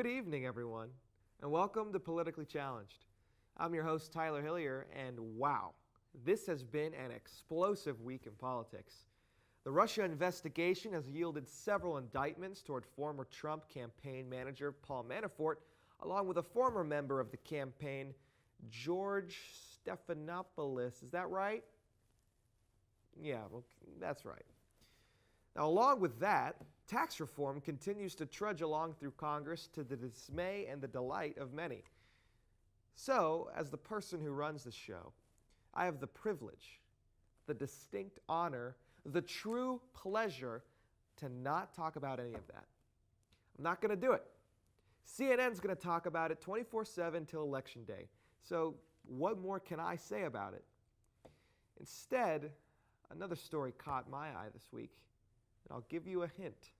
Good evening, everyone, and welcome to Politically Challenged. I'm your host, Tyler Hillier, and wow, this has been an explosive week in politics. The Russia investigation has yielded several indictments toward former Trump campaign manager Paul Manafort, along with a former member of the campaign, George Stephanopoulos. Is that right? Yeah, well, that's right. Now, along with that, tax reform continues to trudge along through Congress to the dismay and the delight of many. So, as the person who runs the show, I have the privilege, the distinct honor, the true pleasure to not talk about any of that. I'm not going to do it. CNN's going to talk about it 24/7 till Election Day. So, what more can I say about it? Instead, another story caught my eye this week, and I'll give you a hint.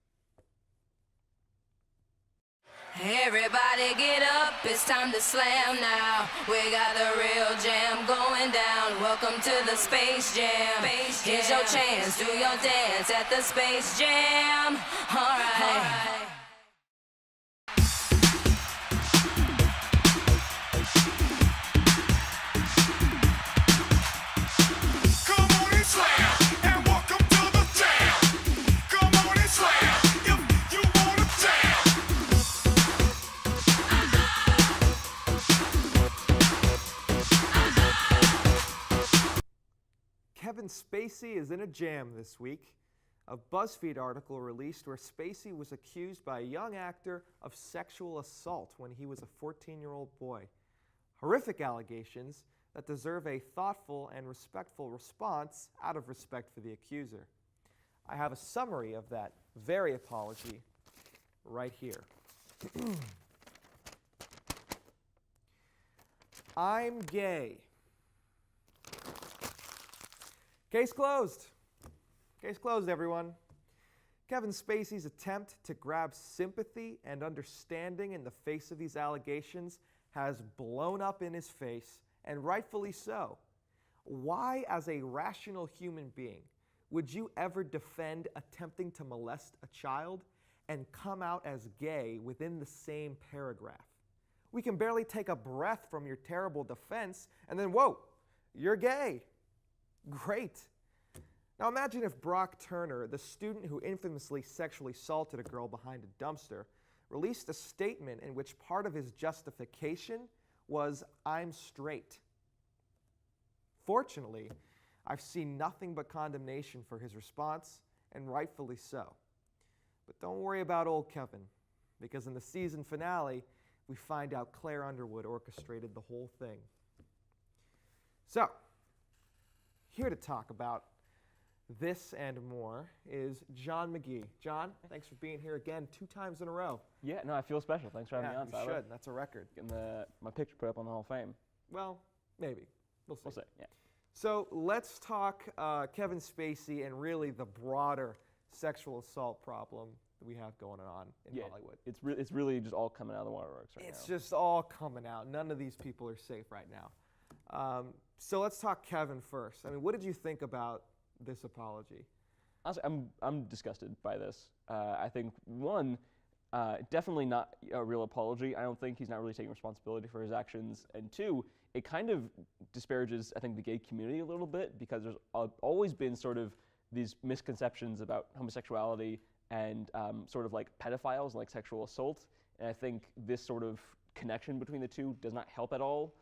Everybody get up, it's time to slam now. We got the real jam going down. Welcome to the Space Jam. Here's your chance, do your dance at the Space Jam. All right. Kevin Spacey is in a jam this week. A BuzzFeed article released where Spacey was accused by a young actor of sexual assault when he was a 14-year-old boy. Horrific allegations that deserve a thoughtful and respectful response out of respect for the accuser. I have a summary of that very apology right here. I'm gay. Case closed. Case closed, everyone. Kevin Spacey's attempt to grab sympathy and understanding in the face of these allegations has blown up in his face, and rightfully so. Why, as a rational human being, would you ever defend attempting to molest a child and come out as gay within the same paragraph? We can barely take a breath from your terrible defense, and then, whoa, you're gay. Great. Now imagine if Brock Turner, the student who infamously sexually assaulted a girl behind a dumpster, released a statement in which part of his justification was, "I'm straight." Fortunately, I've seen nothing but condemnation for his response, and rightfully so. But don't worry about old Kevin, because in the season finale, we find out Claire Underwood orchestrated the whole thing. So, here to talk about this and more is John McGee. John, thanks for being here again 2 times in a row. Yeah, no, I feel special. Thanks for having me on, Tyler. You should. That's a record. Getting my picture put up on the Hall of Fame. Well, maybe. We'll see. We'll see, yeah. So let's talk Kevin Spacey and really the broader sexual assault problem that we have going on in Hollywood. It's really just all coming out of the waterworks right now. It's just all coming out. None of these people are safe right now. So let's talk Kevin first. I mean, what did you think about this apology? Honestly, I'm disgusted by this. I think, one, definitely not a real apology. I don't think he's not really taking responsibility for his actions. And 2, it kind of disparages, I think, the gay community a little bit, because there's always been sort of these misconceptions about homosexuality and sort of like pedophiles, like sexual assault. And I think this sort of connection between the two does not help at all.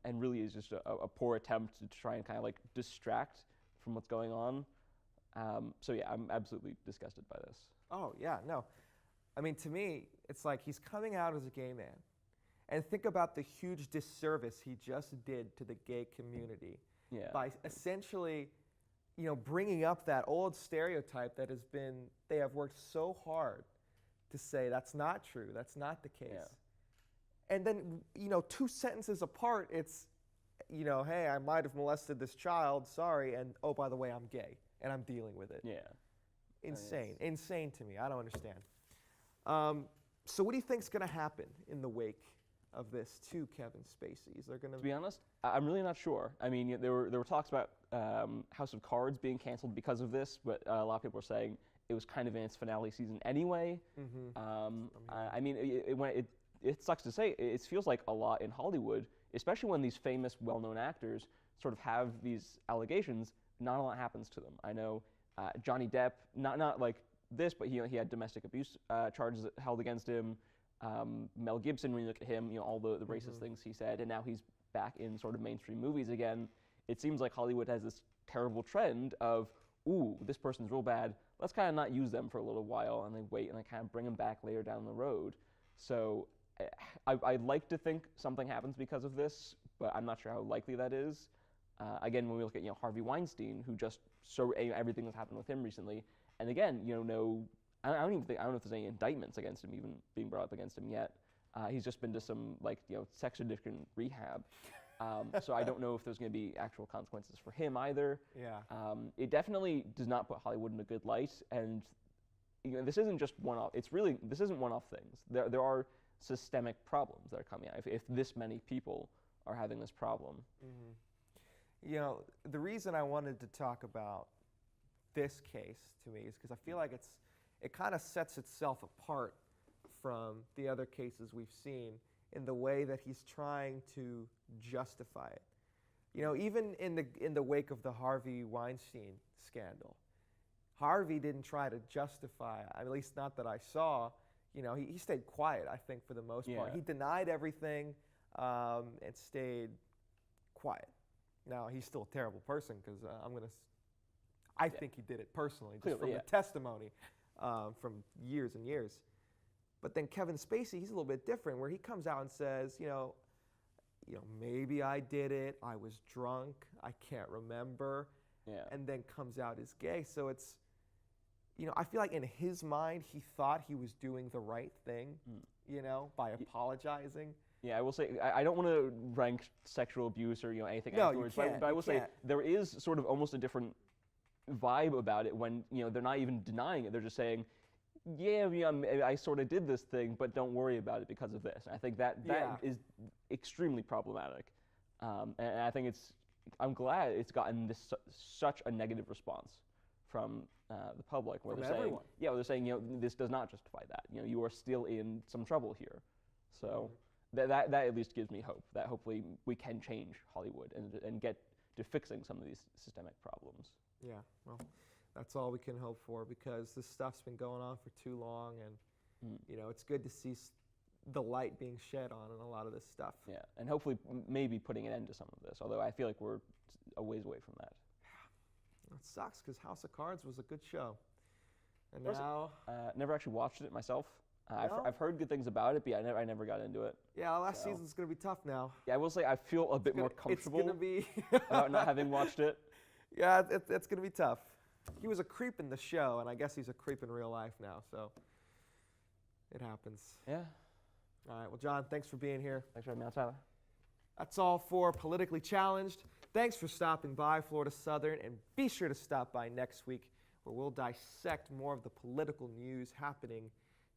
And really is just a poor attempt to try and kind of like distract from what's going on. So yeah, I'm absolutely disgusted by this. Oh, yeah, no. I mean, to me, it's like he's coming out as a gay man. And think about the huge disservice he just did to the gay community by essentially, bringing up that old stereotype that has been, they have worked so hard to say that's not true, that's not the case. Yeah. And then, 2 sentences apart, it's, hey, I might have molested this child, sorry, and oh, by the way, I'm gay, and I'm dealing with it. Yeah. Insane. Insane to me. I don't understand. So what do you think's going to happen in the wake of this to Kevin Spacey? Is there going to be honest, I'm really not sure. I mean, there were talks about House of Cards being canceled because of this, but a lot of people are saying it was kind of in its finale season anyway. I mean, it sucks to say, it feels like a lot in Hollywood, especially when these famous, well-known actors sort of have these allegations, not a lot happens to them. I know Johnny Depp, not like this, but he had domestic abuse charges held against him. Mel Gibson, when you look at him, all the racist things he said, and now he's back in sort of mainstream movies again. It seems like Hollywood has this terrible trend of, ooh, this person's real bad, let's kind of not use them for a little while, and they wait, and they kind of bring them back later down the road. So I'd like to think something happens because of this, but I'm not sure how likely that is. Again, when we look at Harvey Weinstein, who just everything that's happened with him recently, and again, I don't know if there's any indictments against him even being brought up against him yet. He's just been to some sex addiction rehab. So I don't know if there's going to be actual consequences for him either. Yeah. It definitely does not put Hollywood in a good light, and this isn't just one-off. This isn't one-off things. There are systemic problems that are coming out. If this many people are having this problem. The reason I wanted to talk about this case to me is because I feel like it kind of sets itself apart from the other cases we've seen in the way that he's trying to justify it. Even in the wake of the Harvey Weinstein scandal, Harvey didn't try to justify, at least not that I saw. He stayed quiet, I think, for the most part. He denied everything and stayed quiet. Now, he's still a terrible person because I think he did it personally, just Clearly, from the testimony from years and years. But then Kevin Spacey, he's a little bit different, where he comes out and says, maybe I did it, I was drunk, I can't remember, and then comes out as gay. So it's, I feel like in his mind, he thought he was doing the right thing, by apologizing. Yeah, I will say, I don't want to rank sexual abuse or anything afterwards, you can't, but I will say there is sort of almost a different vibe about it when they're not even denying it. They're just saying, I sort of did this thing, but don't worry about it because of this. And I think that is extremely problematic, and I think I'm glad it's gotten such a negative response from the public, where they're saying, this does not justify that. You are still in some trouble here. So that at least gives me hope that hopefully we can change Hollywood and get to fixing some of these systemic problems. Yeah, well, that's all we can hope for, because this stuff's been going on for too long, and it's good to see the light being shed on a lot of this stuff. Yeah, and hopefully maybe putting an end to some of this, although I feel like we're a ways away from that. It sucks, because House of Cards was a good show. And now... never actually watched it myself. No? I've heard good things about it, but I never got into it. Yeah, last season's going to be tough now. Yeah, I will say I feel a bit more comfortable about not having watched it. Yeah, it's going to be tough. He was a creep in the show, and I guess he's a creep in real life now, so it happens. Yeah. All right, well, John, thanks for being here. Thanks for having me on, Tyler. That's all for Politically Challenged. Thanks for stopping by Florida Southern, and be sure to stop by next week, where we'll dissect more of the political news happening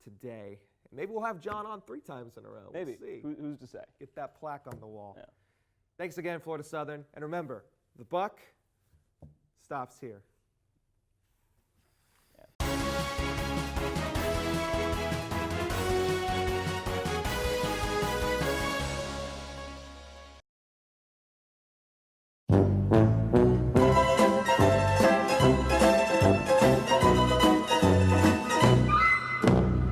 today. And maybe we'll have John on 3 times in a row. Maybe. We'll see. Who's to say? Get that plaque on the wall. Yeah. Thanks again, Florida Southern. And remember, the buck stops here.